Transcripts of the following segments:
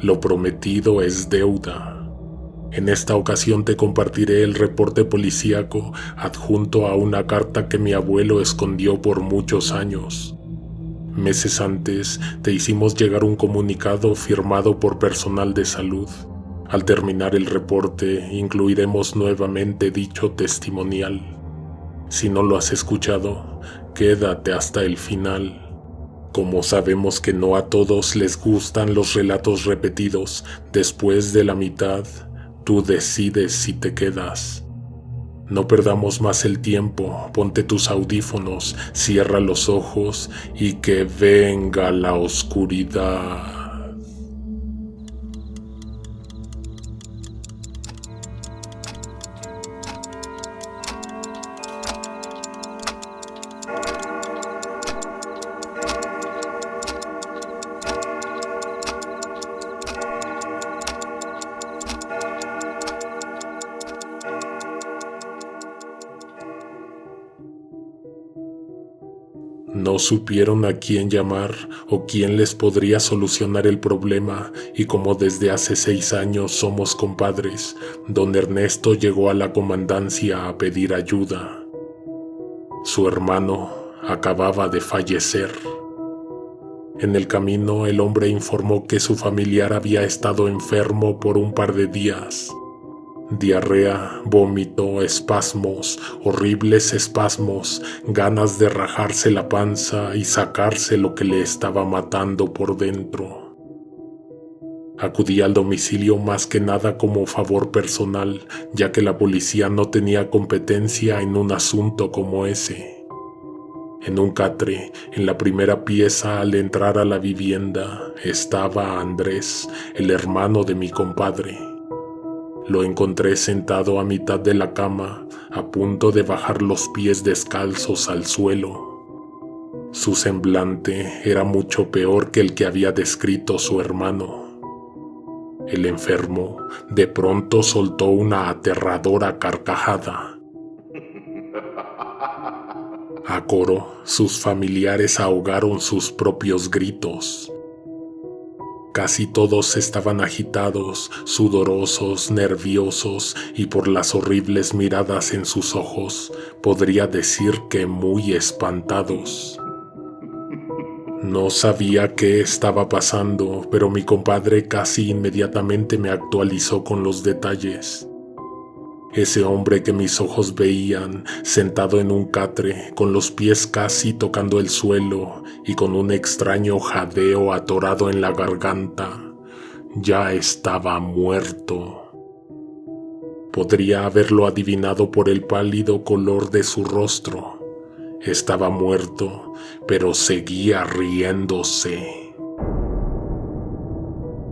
Lo prometido es deuda. En esta ocasión te compartiré el reporte policíaco adjunto a una carta que mi abuelo escondió por muchos años. Meses antes te hicimos llegar un comunicado firmado por personal de salud. Al terminar el reporte, incluiremos nuevamente dicho testimonial. Si no lo has escuchado, quédate hasta el final. Como sabemos que no a todos les gustan los relatos repetidos, después de la mitad, tú decides si te quedas. No perdamos más el tiempo, ponte tus audífonos, cierra los ojos y que venga la oscuridad. No supieron a quién llamar o quién les podría solucionar el problema, y como desde hace 6 años somos compadres, don Ernesto llegó a la comandancia a pedir ayuda. Su hermano acababa de fallecer. En el camino, el hombre informó que su familiar había estado enfermo por un par de días. Diarrea, vómito, espasmos, horribles espasmos, ganas de rajarse la panza y sacarse lo que le estaba matando por dentro. Acudí al domicilio más que nada como favor personal, ya que la policía no tenía competencia en un asunto como ese. En un catre, en la primera pieza al entrar a la vivienda, estaba Andrés, el hermano de mi compadre. Lo encontré sentado a mitad de la cama, a punto de bajar los pies descalzos al suelo. Su semblante era mucho peor que el que había descrito su hermano. El enfermo de pronto soltó una aterradora carcajada. A coro, sus familiares ahogaron sus propios gritos. Casi todos estaban agitados, sudorosos, nerviosos y por las horribles miradas en sus ojos, podría decir que muy espantados. No sabía qué estaba pasando, pero mi compadre casi inmediatamente me actualizó con los detalles. Ese hombre que mis ojos veían, sentado en un catre, con los pies casi tocando el suelo y con un extraño jadeo atorado en la garganta, ya estaba muerto. Podría haberlo adivinado por el pálido color de su rostro. Estaba muerto, pero seguía riéndose.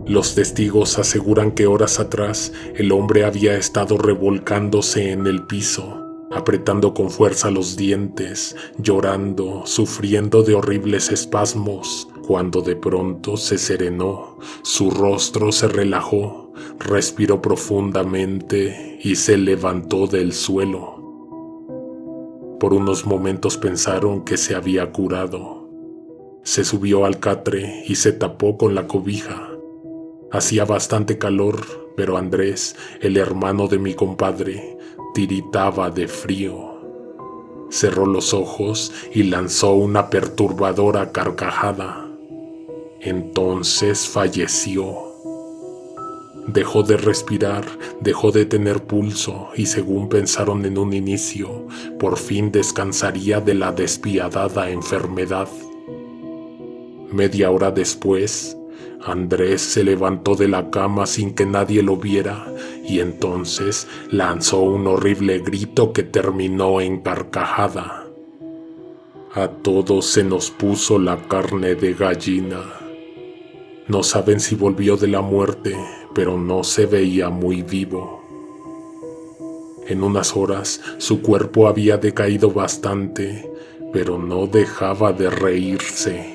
Los testigos aseguran que horas atrás el hombre había estado revolcándose en el piso, apretando con fuerza los dientes, llorando, sufriendo de horribles espasmos, cuando de pronto se serenó, su rostro se relajó, respiró profundamente y se levantó del suelo. Por unos momentos pensaron que se había curado. Se subió al catre y se tapó con la cobija. Hacía bastante calor, pero Andrés, el hermano de mi compadre, tiritaba de frío. Cerró los ojos y lanzó una perturbadora carcajada. Entonces falleció. Dejó de respirar, dejó de tener pulso y, según pensaron en un inicio, por fin descansaría de la despiadada enfermedad. Media hora después, Andrés se levantó de la cama sin que nadie lo viera y entonces lanzó un horrible grito que terminó en carcajada. A todos se nos puso la carne de gallina. No saben si volvió de la muerte, pero no se veía muy vivo. En unas horas su cuerpo había decaído bastante, pero no dejaba de reírse.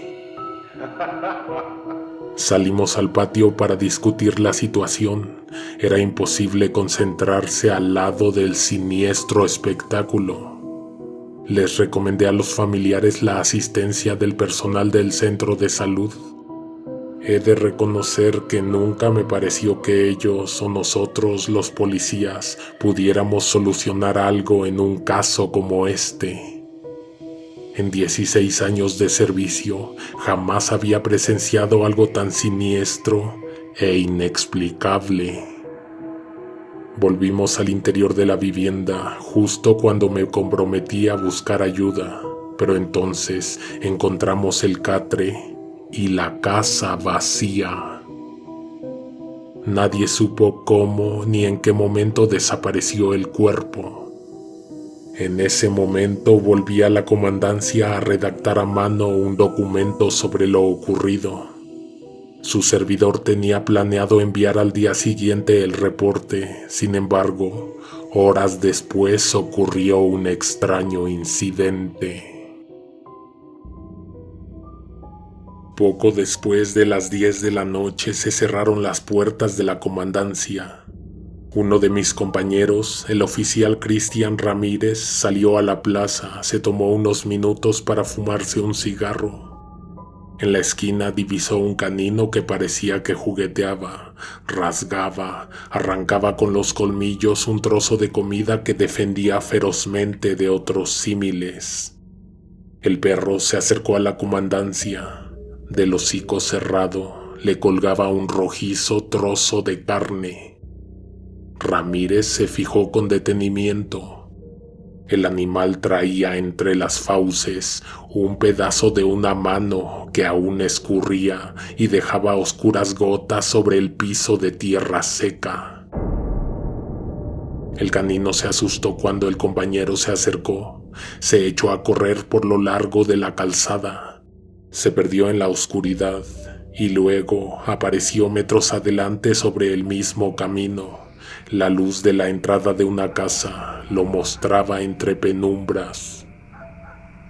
Salimos al patio para discutir la situación. Era imposible concentrarse al lado del siniestro espectáculo. Les recomendé a los familiares la asistencia del personal del centro de salud. He de reconocer que nunca me pareció que ellos o nosotros, los policías, pudiéramos solucionar algo en un caso como este. En 16 años de servicio, jamás había presenciado algo tan siniestro e inexplicable. Volvimos al interior de la vivienda justo cuando me comprometí a buscar ayuda, pero entonces encontramos el catre y la casa vacía. Nadie supo cómo ni en qué momento desapareció el cuerpo. En ese momento volví a la comandancia a redactar a mano un documento sobre lo ocurrido. Su servidor tenía planeado enviar al día siguiente el reporte. Sin embargo, horas después ocurrió un extraño incidente. Poco después de las 10 de la noche se cerraron las puertas de la comandancia. Uno de mis compañeros, el oficial Cristian Ramírez, salió a la plaza, se tomó unos minutos para fumarse un cigarro. En la esquina divisó un canino que parecía que jugueteaba, rasgaba, arrancaba con los colmillos un trozo de comida que defendía ferozmente de otros símiles. El perro se acercó a la comandancia. Del hocico cerrado le colgaba un rojizo trozo de carne. Ramírez se fijó con detenimiento. El animal traía entre las fauces un pedazo de una mano que aún escurría y dejaba oscuras gotas sobre el piso de tierra seca. El canino se asustó cuando el compañero se acercó. Se echó a correr por lo largo de la calzada. Se perdió en la oscuridad y luego apareció metros adelante sobre el mismo camino. La luz de la entrada de una casa lo mostraba entre penumbras.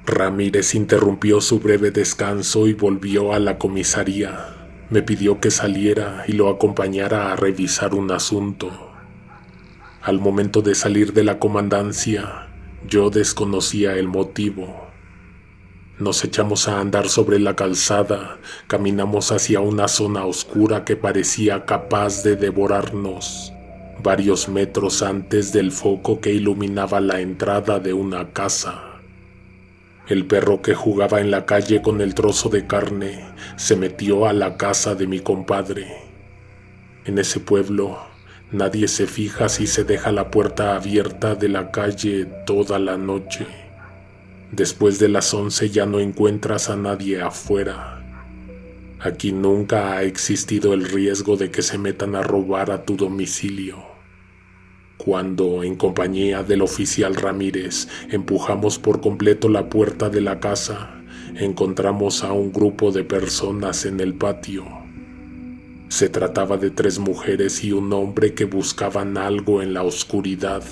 Ramírez interrumpió su breve descanso y volvió a la comisaría. Me pidió que saliera y lo acompañara a revisar un asunto. Al momento de salir de la comandancia, yo desconocía el motivo. Nos echamos a andar sobre la calzada, caminamos hacia una zona oscura que parecía capaz de devorarnos, varios metros antes del foco que iluminaba la entrada de una casa. El perro que jugaba en la calle con el trozo de carne se metió a la casa de mi compadre. En ese pueblo, nadie se fija si se deja la puerta abierta de la calle toda la noche. Después de las 11 ya no encuentras a nadie afuera. Aquí nunca ha existido el riesgo de que se metan a robar a tu domicilio. Cuando, en compañía del oficial Ramírez, empujamos por completo la puerta de la casa, encontramos a un grupo de personas en el patio. Se trataba de 3 mujeres y un hombre que buscaban algo en la oscuridad.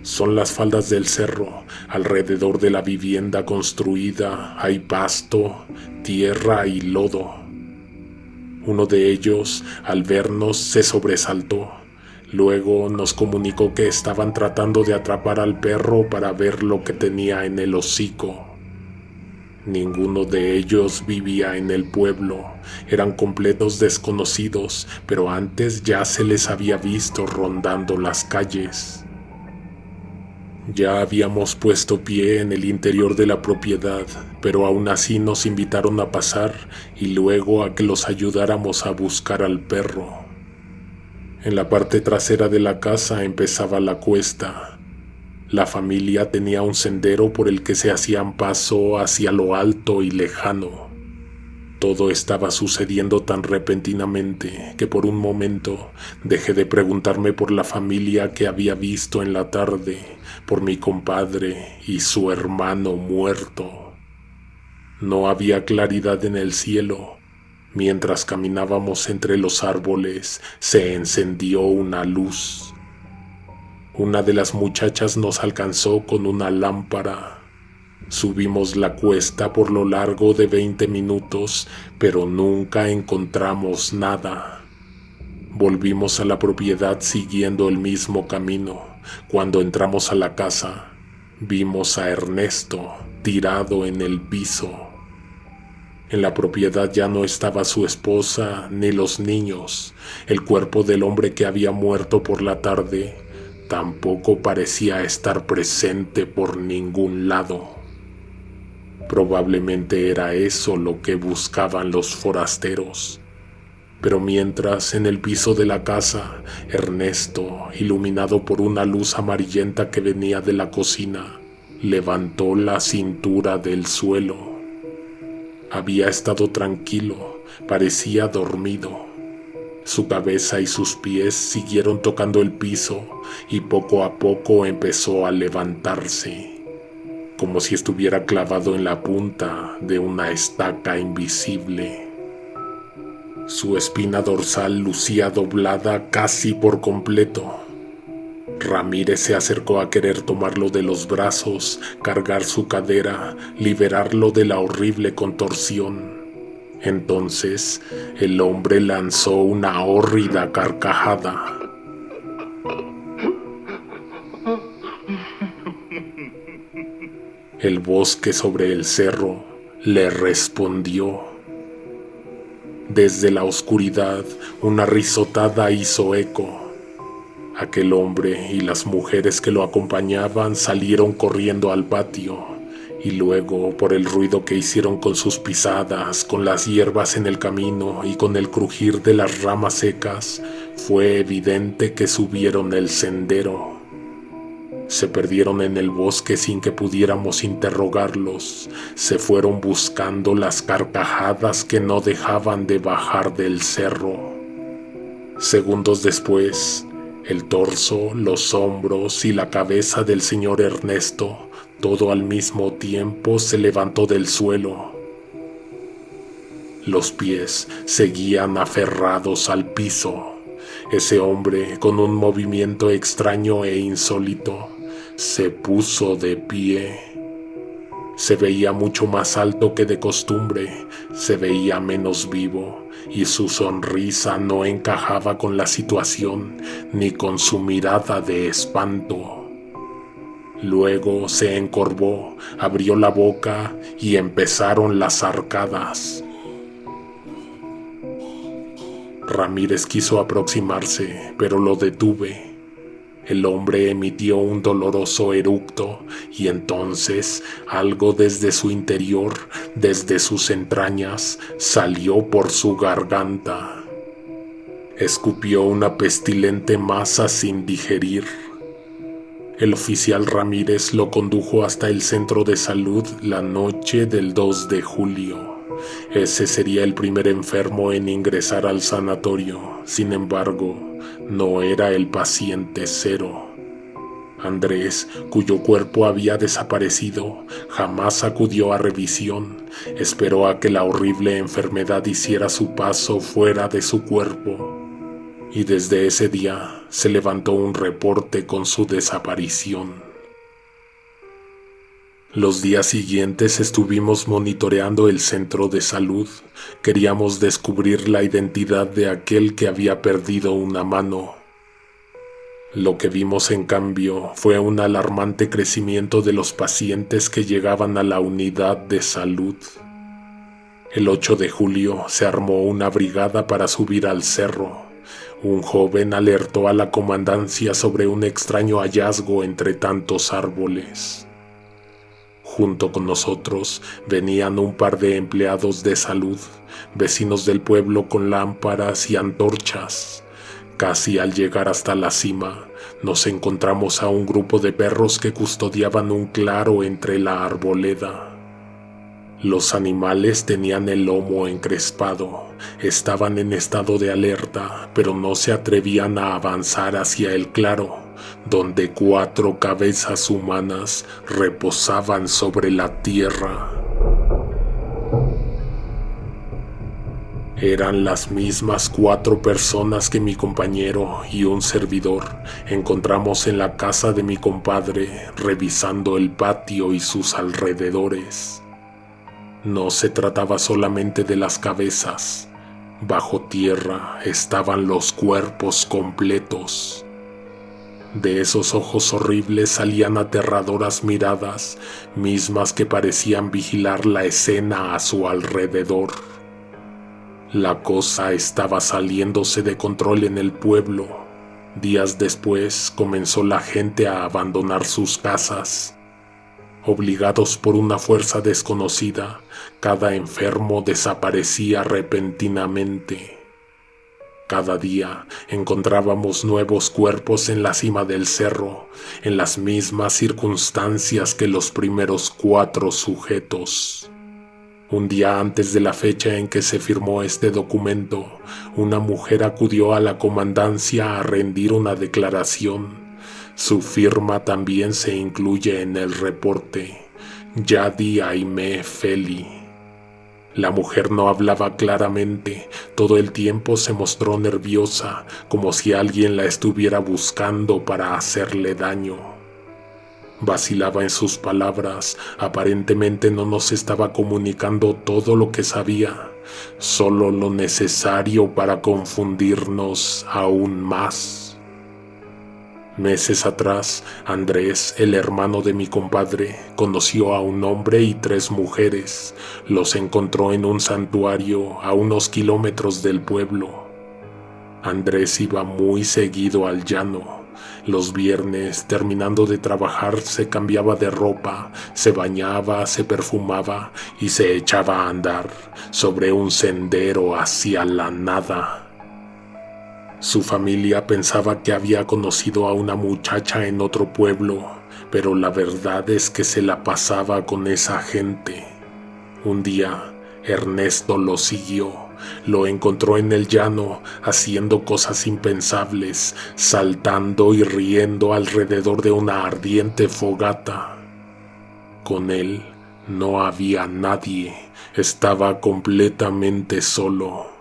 Son las faldas del cerro. Alrededor de la vivienda construida hay pasto, tierra y lodo. Uno de ellos, al vernos, se sobresaltó. Luego nos comunicó que estaban tratando de atrapar al perro para ver lo que tenía en el hocico. Ninguno de ellos vivía en el pueblo. Eran completos desconocidos, pero antes ya se les había visto rondando las calles. Ya habíamos puesto pie en el interior de la propiedad, pero aún así nos invitaron a pasar y luego a que los ayudáramos a buscar al perro. En la parte trasera de la casa empezaba la cuesta. La familia tenía un sendero por el que se hacían paso hacia lo alto y lejano. Todo estaba sucediendo tan repentinamente que por un momento dejé de preguntarme por la familia que había visto en la tarde, por mi compadre y su hermano muerto. No había claridad en el cielo. Mientras caminábamos entre los árboles, se encendió una luz. Una de las muchachas nos alcanzó con una lámpara. Subimos la cuesta por lo largo de 20 minutos, pero nunca encontramos nada. Volvimos a la propiedad siguiendo el mismo camino. Cuando entramos a la casa, vimos a Ernesto tirado en el piso. En la propiedad ya no estaba su esposa ni los niños. El cuerpo del hombre que había muerto por la tarde tampoco parecía estar presente por ningún lado. Probablemente era eso lo que buscaban los forasteros. Pero mientras, en el piso de la casa, Ernesto, iluminado por una luz amarillenta que venía de la cocina, levantó la cintura del suelo. Había estado tranquilo, parecía dormido. Su cabeza y sus pies siguieron tocando el piso y poco a poco empezó a levantarse, como si estuviera clavado en la punta de una estaca invisible. Su espina dorsal lucía doblada casi por completo. Ramírez se acercó a querer tomarlo de los brazos, cargar su cadera, liberarlo de la horrible contorsión. Entonces, el hombre lanzó una hórrida carcajada. El bosque sobre el cerro le respondió. Desde la oscuridad, una risotada hizo eco. Aquel hombre y las mujeres que lo acompañaban salieron corriendo al patio, y luego, por el ruido que hicieron con sus pisadas, con las hierbas en el camino y con el crujir de las ramas secas, fue evidente que subieron el sendero. Se perdieron en el bosque sin que pudiéramos interrogarlos. Se fueron buscando las carcajadas que no dejaban de bajar del cerro. Segundos después, el torso, los hombros y la cabeza del señor Ernesto, todo al mismo tiempo, se levantó del suelo. Los pies seguían aferrados al piso. Ese hombre, con un movimiento extraño e insólito, se puso de pie. Se veía mucho más alto que de costumbre, se veía menos vivo, y su sonrisa no encajaba con la situación ni con su mirada de espanto. Luego se encorvó, abrió la boca y empezaron las arcadas. Ramírez quiso aproximarse, pero lo detuve. El hombre emitió un doloroso eructo y entonces algo desde su interior, desde sus entrañas, salió por su garganta. Escupió una pestilente masa sin digerir. El oficial Ramírez lo condujo hasta el centro de salud la noche del 2 de julio. Ese sería el primer enfermo en ingresar al sanatorio. Sin embargo, no era el paciente cero. Andrés, cuyo cuerpo había desaparecido, jamás acudió a revisión. Esperó a que la horrible enfermedad hiciera su paso fuera de su cuerpo. Y desde ese día se levantó un reporte con su desaparición. Los días siguientes estuvimos monitoreando el centro de salud. Queríamos descubrir la identidad de aquel que había perdido una mano. Lo que vimos, en cambio, fue un alarmante crecimiento de los pacientes que llegaban a la unidad de salud. El 8 de julio se armó una brigada para subir al cerro. Un joven alertó a la comandancia sobre un extraño hallazgo entre tantos árboles. Junto con nosotros venían un par de empleados de salud, vecinos del pueblo con lámparas y antorchas. Casi al llegar hasta la cima, nos encontramos a un grupo de perros que custodiaban un claro entre la arboleda. Los animales tenían el lomo encrespado, estaban en estado de alerta, pero no se atrevían a avanzar hacia el claro, donde 4 cabezas humanas reposaban sobre la tierra. Eran las mismas 4 personas que mi compañero y un servidor encontramos en la casa de mi compadre, revisando el patio y sus alrededores. No se trataba solamente de las cabezas. Bajo tierra estaban los cuerpos completos. De esos ojos horribles salían aterradoras miradas, mismas que parecían vigilar la escena a su alrededor. La cosa estaba saliéndose de control en el pueblo. Días después comenzó la gente a abandonar sus casas. Obligados por una fuerza desconocida, cada enfermo desaparecía repentinamente. Cada día encontrábamos nuevos cuerpos en la cima del cerro, en las mismas circunstancias que los primeros 4 sujetos. Un día antes de la fecha en que se firmó este documento, una mujer acudió a la comandancia a rendir una declaración. Su firma también se incluye en el reporte. Yadi Aimé Feli. La mujer no hablaba claramente, todo el tiempo se mostró nerviosa, como si alguien la estuviera buscando para hacerle daño. Vacilaba en sus palabras, aparentemente no nos estaba comunicando todo lo que sabía, solo lo necesario para confundirnos aún más. Meses atrás, Andrés, el hermano de mi compadre, conoció a un hombre y 3 mujeres. Los encontró en un santuario a unos kilómetros del pueblo. Andrés iba muy seguido al llano. Los viernes, terminando de trabajar, se cambiaba de ropa, se bañaba, se perfumaba y se echaba a andar sobre un sendero hacia la nada. Su familia pensaba que había conocido a una muchacha en otro pueblo, pero la verdad es que se la pasaba con esa gente. Un día, Ernesto lo siguió, lo encontró en el llano haciendo cosas impensables, saltando y riendo alrededor de una ardiente fogata. Con él no había nadie, estaba completamente solo.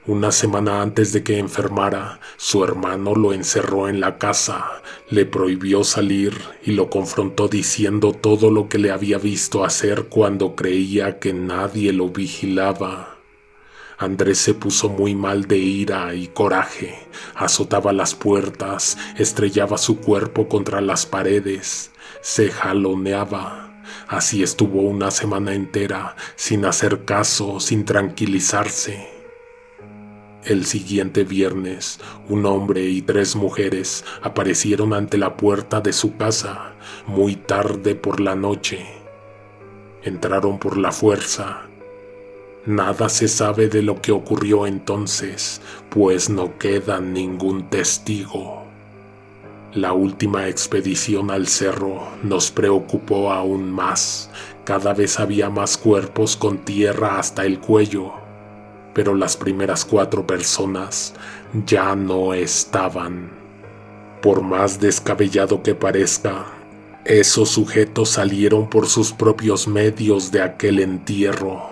Una semana antes de que enfermara, su hermano lo encerró en la casa, le prohibió salir y lo confrontó diciendo todo lo que le había visto hacer cuando creía que nadie lo vigilaba. Andrés se puso muy mal de ira y coraje, azotaba las puertas, estrellaba su cuerpo contra las paredes, se jaloneaba. Así estuvo una semana entera, sin hacer caso, sin tranquilizarse. El siguiente viernes, un hombre y 3 mujeres aparecieron ante la puerta de su casa, muy tarde por la noche. Entraron por la fuerza. Nada se sabe de lo que ocurrió entonces, pues no queda ningún testigo. La última expedición al cerro nos preocupó aún más. Cada vez había más cuerpos con tierra hasta el cuello. Pero las primeras 4 personas ya no estaban. Por más descabellado que parezca, esos sujetos salieron por sus propios medios de aquel entierro.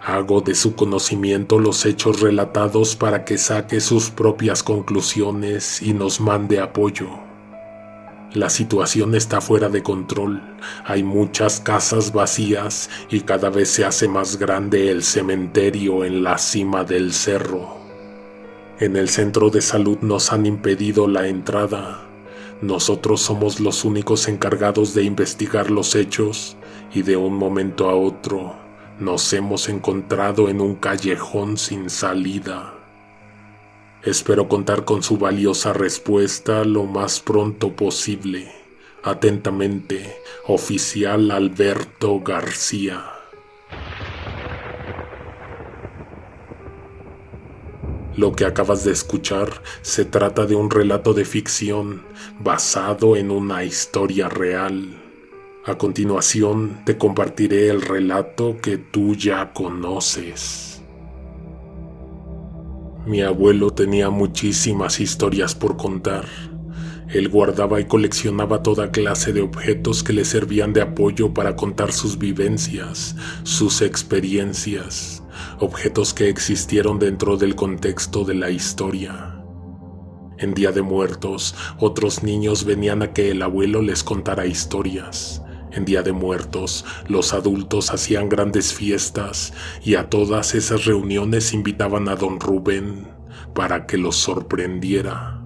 Hago de su conocimiento los hechos relatados para que saque sus propias conclusiones y nos mande apoyo. La situación está fuera de control, hay muchas casas vacías y cada vez se hace más grande el cementerio en la cima del cerro. En el centro de salud nos han impedido la entrada. Nosotros somos los únicos encargados de investigar los hechos y de un momento a otro nos hemos encontrado en un callejón sin salida. Espero contar con su valiosa respuesta lo más pronto posible. Atentamente, Oficial Alberto García. Lo que acabas de escuchar se trata de un relato de ficción basado en una historia real. A continuación te compartiré el relato que tú ya conoces. Mi abuelo tenía muchísimas historias por contar. Él guardaba y coleccionaba toda clase de objetos que le servían de apoyo para contar sus vivencias, sus experiencias, objetos que existieron dentro del contexto de la historia. En Día de Muertos, otros niños venían a que el abuelo les contara historias. En Día de Muertos, los adultos hacían grandes fiestas y a todas esas reuniones invitaban a don Rubén, para que los sorprendiera.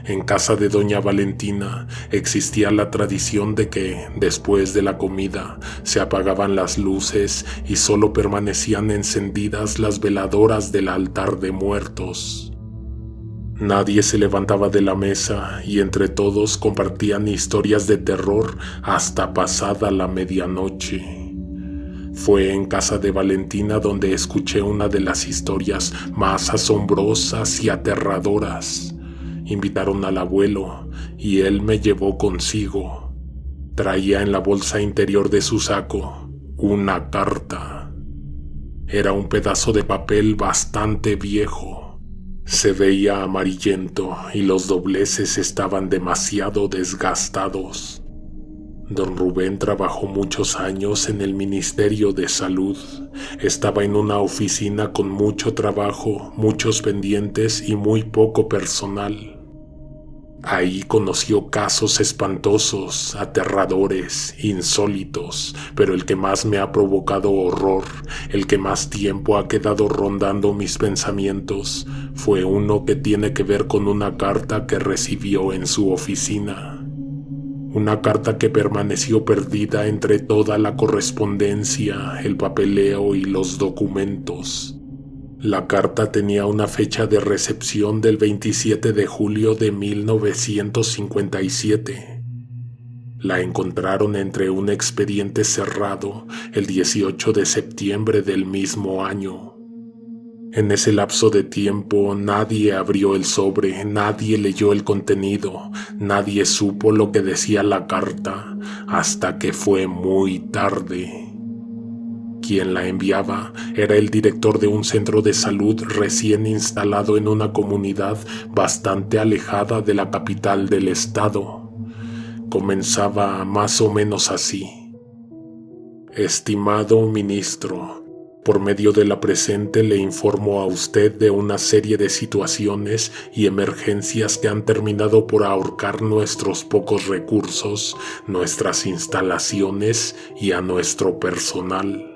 En casa de doña Valentina existía la tradición de que, después de la comida, se apagaban las luces y solo permanecían encendidas las veladoras del altar de muertos. Nadie se levantaba de la mesa y entre todos compartían historias de terror hasta pasada la medianoche. Fue en casa de Valentina donde escuché una de las historias más asombrosas y aterradoras. Invitaron al abuelo y él me llevó consigo. Traía en la bolsa interior de su saco una carta. Era un pedazo de papel bastante viejo. Se veía amarillento y los dobleces estaban demasiado desgastados. Don Rubén trabajó muchos años en el Ministerio de Salud. Estaba en una oficina con mucho trabajo, muchos pendientes y muy poco personal. Ahí conoció casos espantosos, aterradores, insólitos, pero el que más me ha provocado horror, el que más tiempo ha quedado rondando mis pensamientos, fue uno que tiene que ver con una carta que recibió en su oficina. Una carta que permaneció perdida entre toda la correspondencia, el papeleo y los documentos. La carta tenía una fecha de recepción del 27 de julio de 1957. La encontraron entre un expediente cerrado el 18 de septiembre del mismo año. En ese lapso de tiempo nadie abrió el sobre, nadie leyó el contenido, nadie supo lo que decía la carta, hasta que fue muy tarde. Quien la enviaba era el director de un centro de salud recién instalado en una comunidad bastante alejada de la capital del estado. Comenzaba más o menos así: Estimado ministro, por medio de la presente le informo a usted de una serie de situaciones y emergencias que han terminado por ahorcar nuestros pocos recursos, nuestras instalaciones y a nuestro personal.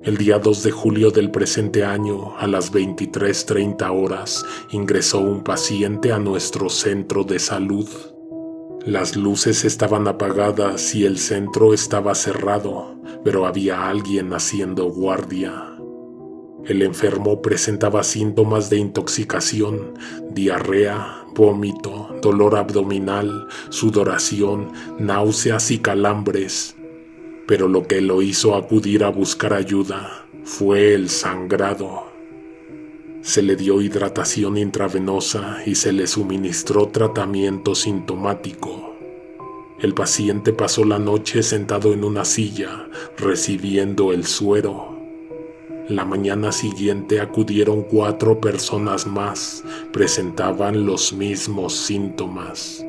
El día 2 de julio del presente año, a las 23:30 horas, ingresó un paciente a nuestro centro de salud. Las luces estaban apagadas y el centro estaba cerrado, pero había alguien haciendo guardia. El enfermo presentaba síntomas de intoxicación, diarrea, vómito, dolor abdominal, sudoración, náuseas y calambres. Pero lo que lo hizo acudir a buscar ayuda fue el sangrado. Se le dio hidratación intravenosa y se le suministró tratamiento sintomático. El paciente pasó la noche sentado en una silla, recibiendo el suero. La mañana siguiente acudieron 4 personas más, presentaban los mismos síntomas.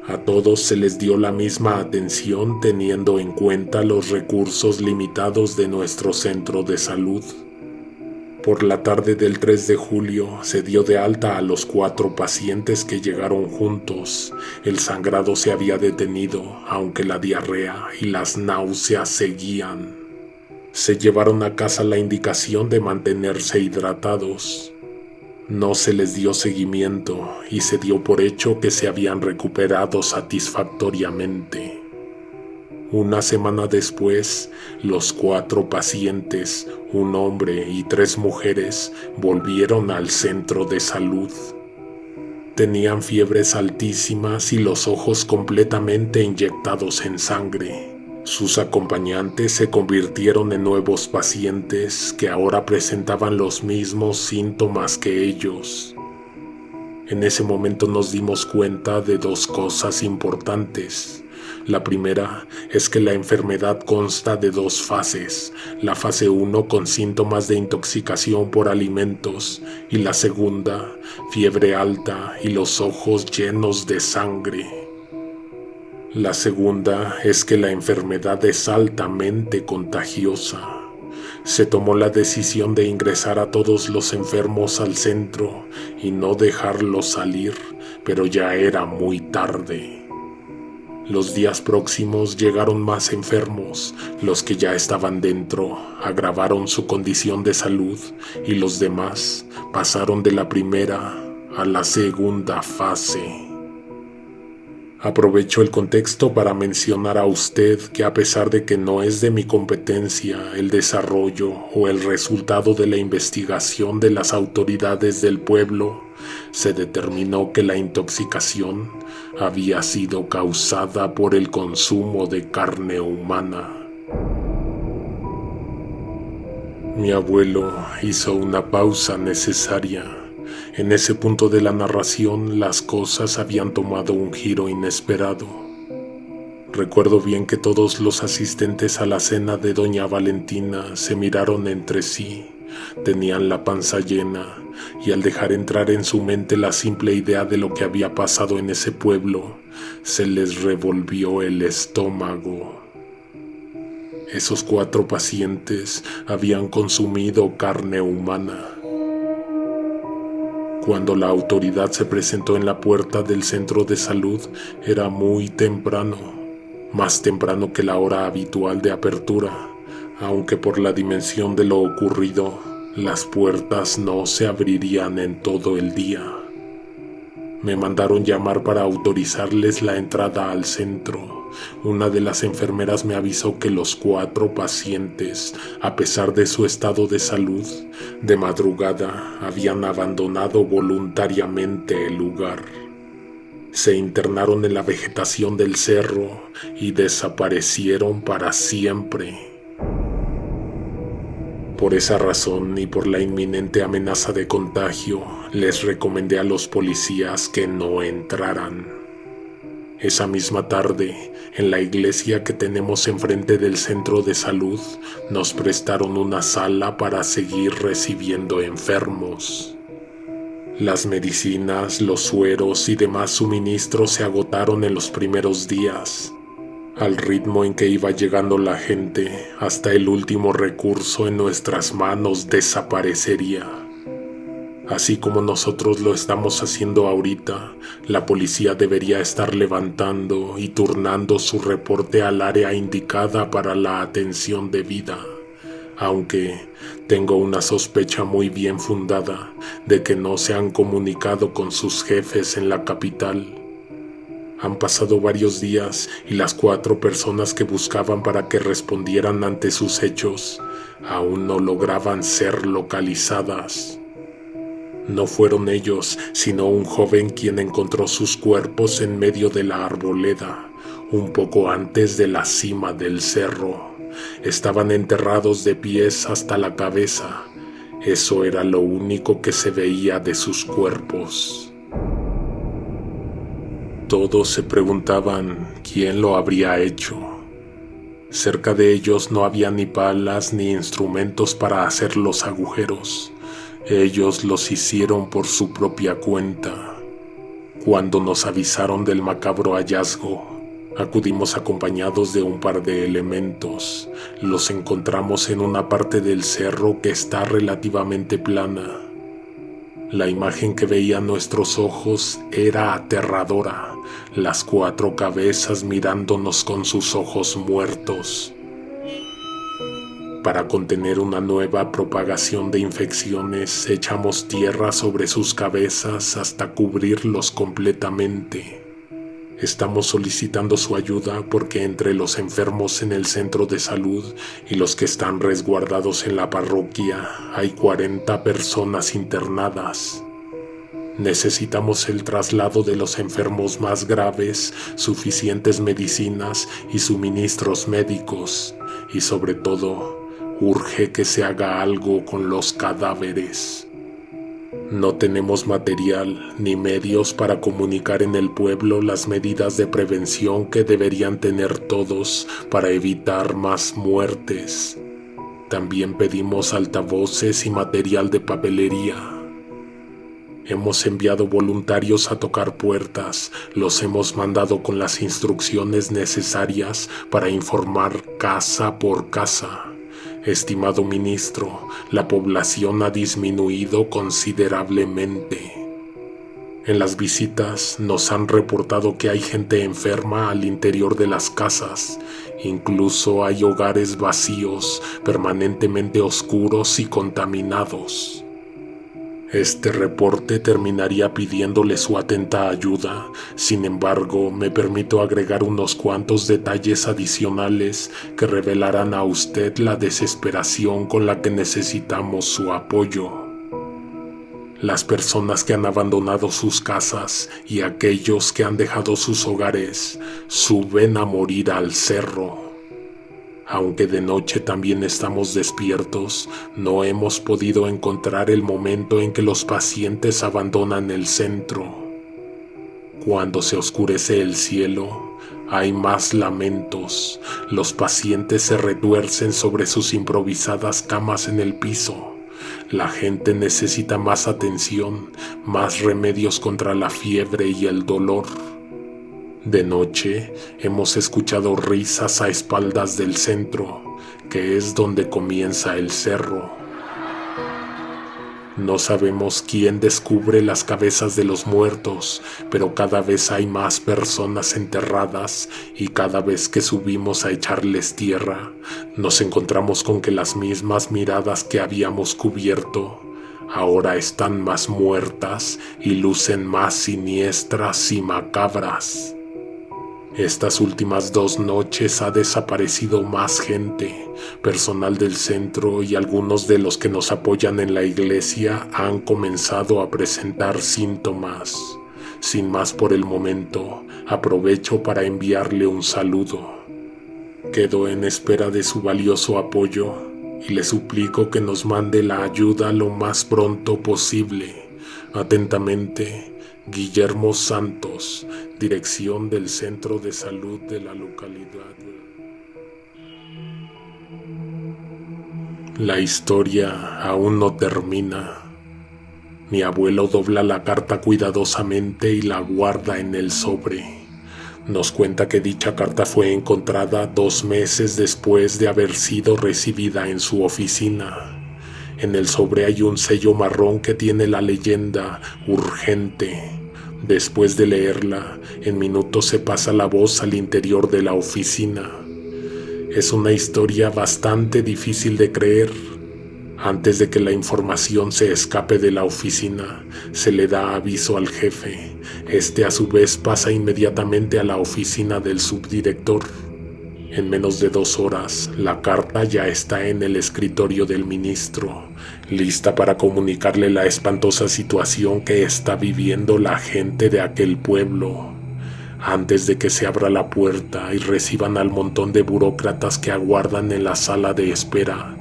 A todos se les dio la misma atención teniendo en cuenta los recursos limitados de nuestro centro de salud. Por la tarde del 3 de julio se dio de alta a los 4 pacientes que llegaron juntos. El sangrado se había detenido, aunque la diarrea y las náuseas seguían. Se llevaron a casa la indicación de mantenerse hidratados. No se les dio seguimiento y se dio por hecho que se habían recuperado satisfactoriamente. Una semana después, los 4 pacientes, un hombre y 3 mujeres, volvieron al centro de salud. Tenían fiebres altísimas y los ojos completamente inyectados en sangre. Sus acompañantes se convirtieron en nuevos pacientes que ahora presentaban los mismos síntomas que ellos. En ese momento nos dimos cuenta de 2 cosas importantes. La primera es que la enfermedad consta de 2 fases, la fase 1 con síntomas de intoxicación por alimentos y la segunda, fiebre alta y los ojos llenos de sangre. La segunda es que la enfermedad es altamente contagiosa. Se tomó la decisión de ingresar a todos los enfermos al centro y no dejarlos salir, pero ya era muy tarde. Los días próximos llegaron más enfermos. Los que ya estaban dentro agravaron su condición de salud y los demás pasaron de la primera a la segunda fase. Aprovecho el contexto para mencionar a usted que a pesar de que no es de mi competencia el desarrollo o el resultado de la investigación de las autoridades del pueblo, se determinó que la intoxicación había sido causada por el consumo de carne humana. Mi abuelo hizo una pausa necesaria. En ese punto de la narración, las cosas habían tomado un giro inesperado. Recuerdo bien que todos los asistentes a la cena de doña Valentina se miraron entre sí, tenían la panza llena, y al dejar entrar en su mente la simple idea de lo que había pasado en ese pueblo, se les revolvió el estómago. Esos 4 pacientes habían consumido carne humana. Cuando la autoridad se presentó en la puerta del centro de salud, era muy temprano, más temprano que la hora habitual de apertura, aunque por la dimensión de lo ocurrido, las puertas no se abrirían en todo el día. Me mandaron llamar para autorizarles la entrada al centro. Una de las enfermeras me avisó que los 4 pacientes, a pesar de su estado de salud, de madrugada habían abandonado voluntariamente el lugar. Se internaron en la vegetación del cerro y desaparecieron para siempre. Por esa razón y por la inminente amenaza de contagio, les recomendé a los policías que no entraran. Esa misma tarde, en la iglesia que tenemos enfrente del centro de salud, nos prestaron una sala para seguir recibiendo enfermos. Las medicinas, los sueros y demás suministros se agotaron en los primeros días. Al ritmo en que iba llegando la gente, hasta el último recurso en nuestras manos desaparecería. Así como nosotros lo estamos haciendo ahorita, la policía debería estar levantando y turnando su reporte al área indicada para la atención debida, aunque tengo una sospecha muy bien fundada de que no se han comunicado con sus jefes en la capital. Han pasado varios días y las 4 personas que buscaban para que respondieran ante sus hechos aún no lograban ser localizadas. No fueron ellos, sino un joven quien encontró sus cuerpos en medio de la arboleda, un poco antes de la cima del cerro. Estaban enterrados de pies hasta la cabeza. Eso era lo único que se veía de sus cuerpos. Todos se preguntaban quién lo habría hecho. Cerca de ellos no había ni palas ni instrumentos para hacer los agujeros. Ellos los hicieron por su propia cuenta. Cuando nos avisaron del macabro hallazgo, acudimos acompañados de un par de elementos. Los encontramos en una parte del cerro que está relativamente plana. La imagen que veían nuestros ojos era aterradora, las 4 cabezas mirándonos con sus ojos muertos. Para contener una nueva propagación de infecciones, echamos tierra sobre sus cabezas hasta cubrirlos completamente. Estamos solicitando su ayuda porque entre los enfermos en el centro de salud y los que están resguardados en la parroquia hay 40 personas internadas. Necesitamos el traslado de los enfermos más graves, suficientes medicinas y suministros médicos, y sobre todo, urge que se haga algo con los cadáveres. No tenemos material ni medios para comunicar en el pueblo las medidas de prevención que deberían tener todos para evitar más muertes. También pedimos altavoces y material de papelería. Hemos enviado voluntarios a tocar puertas, los hemos mandado con las instrucciones necesarias para informar casa por casa. Estimado ministro, la población ha disminuido considerablemente. En las visitas nos han reportado que hay gente enferma al interior de las casas. Incluso hay hogares vacíos, permanentemente oscuros y contaminados. Este reporte terminaría pidiéndole su atenta ayuda. Sin embargo, me permito agregar unos cuantos detalles adicionales que revelarán a usted la desesperación con la que necesitamos su apoyo. Las personas que han abandonado sus casas y aquellos que han dejado sus hogares suben a morir al cerro. Aunque de noche también estamos despiertos, no hemos podido encontrar el momento en que los pacientes abandonan el centro. Cuando se oscurece el cielo, hay más lamentos. Los pacientes se retuercen sobre sus improvisadas camas en el piso. La gente necesita más atención, más remedios contra la fiebre y el dolor. De noche hemos escuchado risas a espaldas del centro, que es donde comienza el cerro. No sabemos quién descubre las cabezas de los muertos, pero cada vez hay más personas enterradas y cada vez que subimos a echarles tierra, nos encontramos con que las mismas miradas que habíamos cubierto ahora están más muertas y lucen más siniestras y macabras. Estas últimas 2 noches ha desaparecido más gente. Personal del centro y algunos de los que nos apoyan en la iglesia han comenzado a presentar síntomas. Sin más por el momento, aprovecho para enviarle un saludo. Quedo en espera de su valioso apoyo y le suplico que nos mande la ayuda lo más pronto posible. Atentamente, Guillermo Santos, dirección del Centro de Salud de la localidad. La historia aún no termina. Mi abuelo dobla la carta cuidadosamente y la guarda en el sobre. Nos cuenta que dicha carta fue encontrada 2 meses después de haber sido recibida en su oficina. En el sobre hay un sello marrón que tiene la leyenda "Urgente". Después de leerla, en minutos se pasa la voz al interior de la oficina. Es una historia bastante difícil de creer. Antes de que la información se escape de la oficina, se le da aviso al jefe. Este a su vez pasa inmediatamente a la oficina del subdirector. En menos de 2 horas, la carta ya está en el escritorio del ministro, lista para comunicarle la espantosa situación que está viviendo la gente de aquel pueblo. Antes de que se abra la puerta y reciban al montón de burócratas que aguardan en la sala de espera,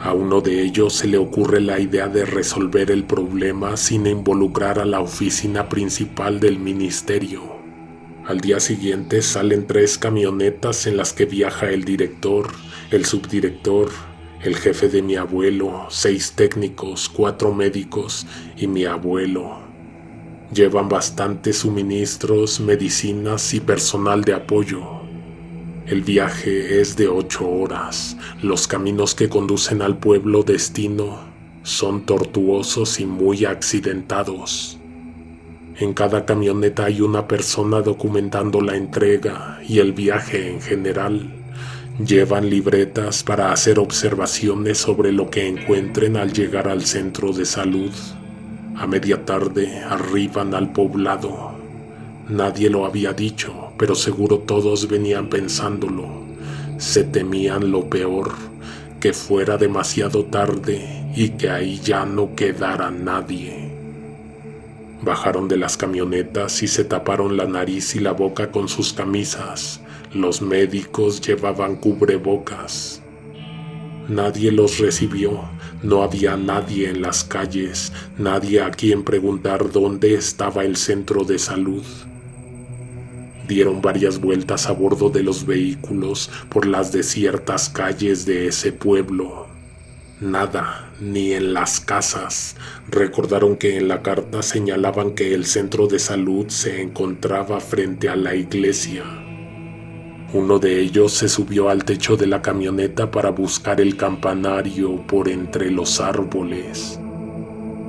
a uno de ellos se le ocurre la idea de resolver el problema sin involucrar a la oficina principal del ministerio. Al día siguiente salen 3 camionetas en las que viaja el director, el subdirector, el jefe de mi abuelo, 6 técnicos, 4 médicos y mi abuelo. Llevan bastantes suministros, medicinas y personal de apoyo. El viaje es de 8 horas. Los caminos que conducen al pueblo destino son tortuosos y muy accidentados. En cada camioneta hay una persona documentando la entrega y el viaje en general. Llevan libretas para hacer observaciones sobre lo que encuentren al llegar al centro de salud. A media tarde arriban al poblado. Nadie lo había dicho, pero seguro todos venían pensándolo. Se temían lo peor, que fuera demasiado tarde y que ahí ya no quedara nadie. Bajaron de las camionetas y se taparon la nariz y la boca con sus camisas. Los médicos llevaban cubrebocas. Nadie los recibió. No había nadie en las calles, nadie a quien preguntar dónde estaba el centro de salud. Dieron varias vueltas a bordo de los vehículos por las desiertas calles de ese pueblo. Nada, ni en las casas. Recordaron que en la carta señalaban que el centro de salud se encontraba frente a la iglesia. Uno de ellos se subió al techo de la camioneta para buscar el campanario por entre los árboles.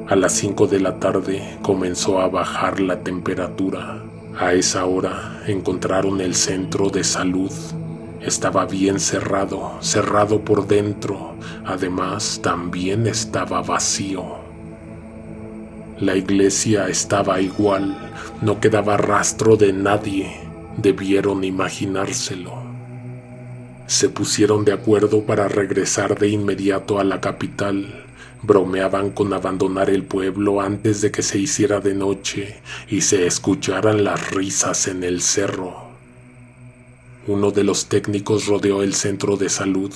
A las 5 de la tarde comenzó a bajar la temperatura. A esa hora encontraron el centro de salud. Estaba bien cerrado por dentro. Además, también estaba vacío. La iglesia estaba igual, no quedaba rastro de nadie. Debieron imaginárselo. Se pusieron de acuerdo para regresar de inmediato a la capital. Bromeaban con abandonar el pueblo antes de que se hiciera de noche y se escucharan las risas en el cerro. Uno de los técnicos rodeó el centro de salud.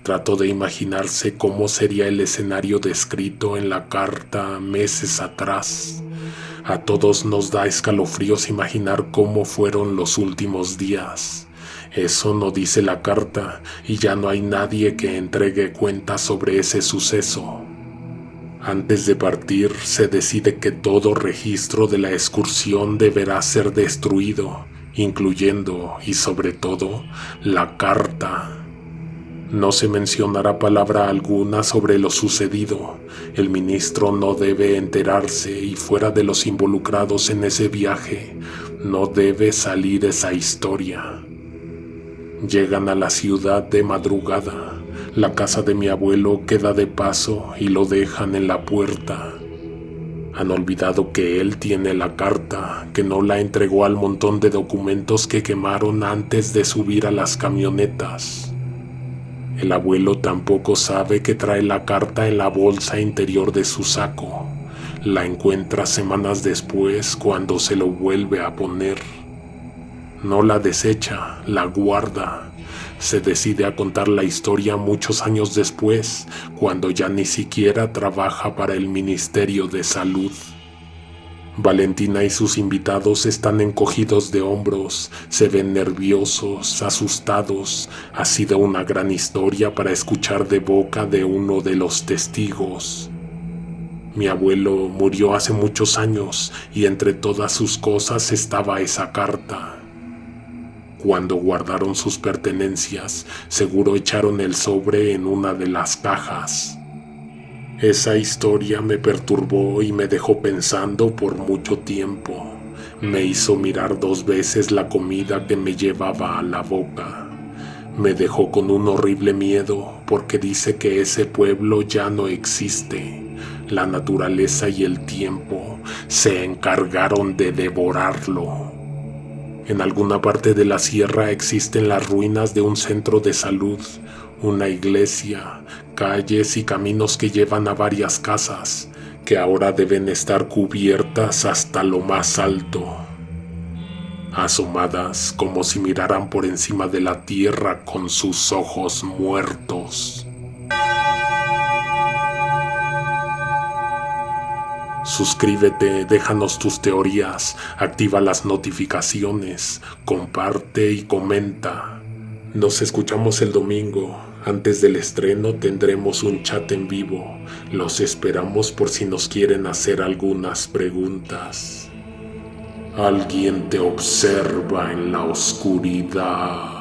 Trató de imaginarse cómo sería el escenario descrito en la carta meses atrás. A todos nos da escalofríos imaginar cómo fueron los últimos días. Eso no dice la carta y ya no hay nadie que entregue cuentas sobre ese suceso. Antes de partir, se decide que todo registro de la excursión deberá ser destruido, incluyendo y sobre todo la carta. No se mencionará palabra alguna sobre lo sucedido. El ministro no debe enterarse y fuera de los involucrados en ese viaje, no debe salir esa historia. Llegan a la ciudad de madrugada. La casa de mi abuelo queda de paso y lo dejan en la puerta. Han olvidado que él tiene la carta, que no la entregó al montón de documentos que quemaron antes de subir a las camionetas. El abuelo tampoco sabe que trae la carta en la bolsa interior de su saco. La encuentra semanas después cuando se lo vuelve a poner. No la desecha, la guarda. Se decide a contar la historia muchos años después, cuando ya ni siquiera trabaja para el Ministerio de Salud. Valentina y sus invitados están encogidos de hombros, se ven nerviosos, asustados. Ha sido una gran historia para escuchar de boca de uno de los testigos. Mi abuelo murió hace muchos años y entre todas sus cosas estaba esa carta. Cuando guardaron sus pertenencias, seguro echaron el sobre en una de las cajas. Esa historia me perturbó y me dejó pensando por mucho tiempo. Me hizo mirar 2 veces la comida que me llevaba a la boca. Me dejó con un horrible miedo porque dice que ese pueblo ya no existe. La naturaleza y el tiempo se encargaron de devorarlo. En alguna parte de la sierra existen las ruinas de un centro de salud, una iglesia, calles y caminos que llevan a varias casas, que ahora deben estar cubiertas hasta lo más alto, asomadas como si miraran por encima de la tierra con sus ojos muertos. Suscríbete, déjanos tus teorías, activa las notificaciones, comparte y comenta. Nos escuchamos el domingo. Antes del estreno tendremos un chat en vivo. Los esperamos por si nos quieren hacer algunas preguntas. Alguien te observa en la oscuridad.